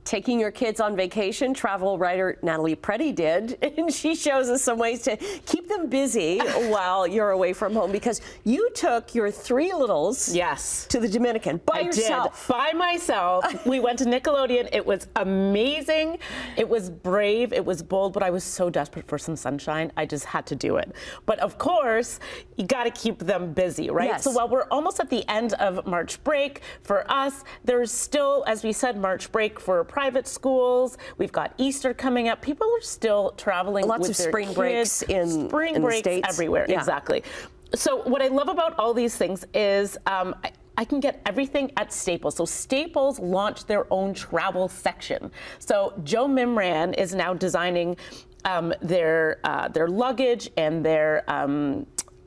taking your kids on vacation. Travel writer Natalie Preddie did, and she shows us some ways to keep them busy while you're away from home, because you took your 3 littles to the Dominican by yourself. By myself. We went to Nickelodeon. It was amazing. It was brave. It was bold, but I was so desperate for some sunshine. I just had to do it. But of course, you got to keep them busy, right? Yes. So while we're almost at the end of March break, for us, there's still, as we said, March break for private schools. We've got Easter coming up. People are still traveling Lots with of their spring kids. breaks in breaks the States. Everywhere. Yeah. Exactly. So what I love about all these things is I can get everything at Staples. So Staples launched their own travel section. So Joe Mimran is now designing their luggage and their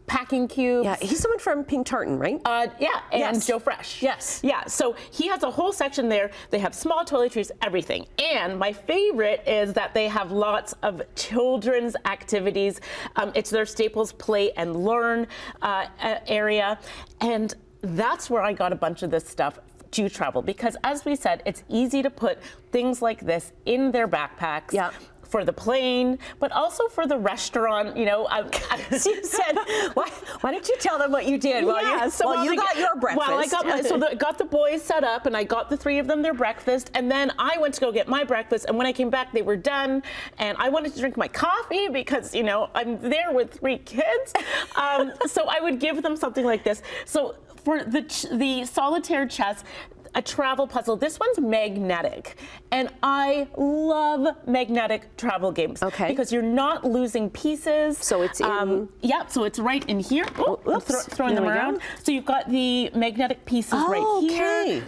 packing cubes. Yeah, he's someone from Pink Tartan, right? Yeah, and Joe Fresh. Yes. Yeah, so he has a whole section there. They have small toiletries, everything. And my favorite is that they have lots of children's activities. It's their Staples Play and Learn area. And that's where I got a bunch of this stuff to travel, because as we said, it's easy to put things like this in their backpacks. Yeah. For the plane, but also for the restaurant, you know. She said, why don't you tell them what you did while you got your breakfast? Well, I got the boys set up, and I got the 3 of them their breakfast, and then I went to go get my breakfast, and when I came back, they were done, and I wanted to drink my coffee because, you know, I'm there with 3 kids. So I would give them something like this. So for the solitaire chess, a travel puzzle. This one's magnetic, and I love magnetic travel games. Okay. Because you're not losing pieces. So it's in. So it's right in here. Oh, I'm throwing them around. So you've got the magnetic pieces right here.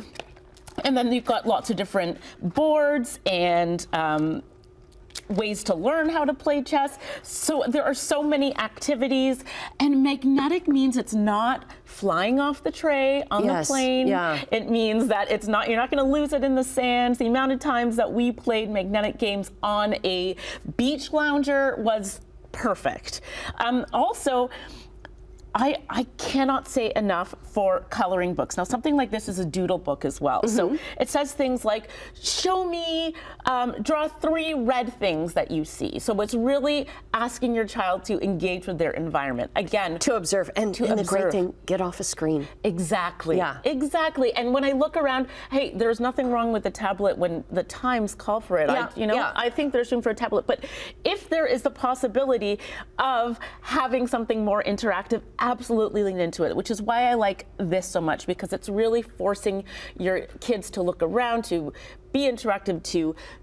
And then you've got lots of different boards and ways to learn how to play chess. So there are so many activities, and magnetic means it's not flying off the tray on the plane. Yeah. It means that it's not, you're not going to lose it in the sands. The amount of times that we played magnetic games on a beach lounger was perfect. Also, I cannot say enough for coloring books. Now, something like this is a doodle book as well. So it says things like, show me, draw 3 red things that you see. So it's really asking your child to engage with their environment. Again, to observe. And the great thing, get off a screen. Exactly. Yeah. Exactly. And when I look around, hey, there's nothing wrong with the tablet when the times call for it. I think there's room for a tablet. But if there is the possibility of having something more interactive, absolutely lean into it, which is why I like this so much, because it's really forcing your kids to look around, to be interactive,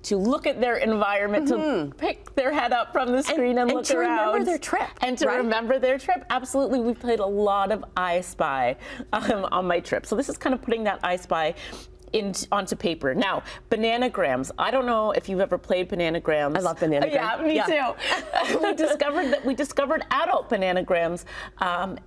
to look at their environment, to pick their head up from the screen and look around. And to remember their trip. And to remember their trip. Absolutely. We've played a lot of I Spy on my trip. So this is kind of putting that I Spy onto paper. Now, bananagrams. I don't know if you've ever played bananagrams. I love bananagrams. Yeah, me too. We discovered adult bananagrams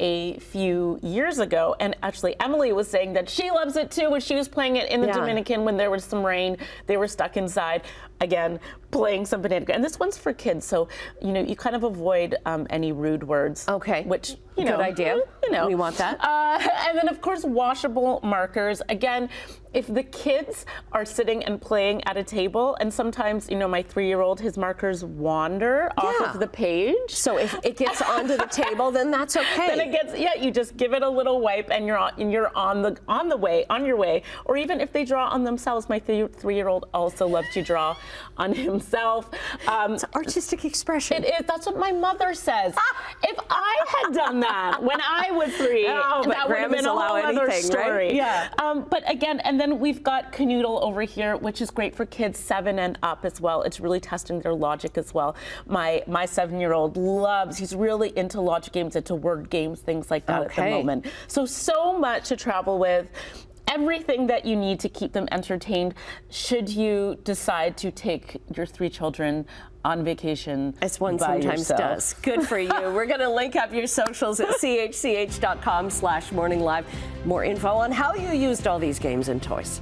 a few years ago, and actually Emily was saying that she loves it too when she was playing it in the Dominican when there was some rain. They were stuck inside, again, playing some bananagrams. And this one's for kids, so you kind of avoid any rude words. Okay. Which good idea. We want that. And then of course washable markers. Again, if the kids are sitting and playing at a table, and sometimes, my 3-year-old, his markers wander off of the page. So if it gets onto the table, then that's okay. Then it gets, you just give it a little wipe, and you're on your way. Or even if they draw on themselves, my 3-year-old also loves to draw on himself. It's an artistic expression. It is. That's what my mother says. If I had done that when I was 3, that would have been a whole other story. Right? Yeah. But again, and then we've got Canoodle over here, which is great for kids 7 and up as well. It's really testing their logic as well. My 7-year-old he's really into logic games, into word games, things like that at the moment. So much to travel with. Everything that you need to keep them entertained should you decide to take your 3 children on vacation. As one sometimes does. Good for you. We're going to link up your socials at chch.com/morninglive. More info on how you used all these games and toys.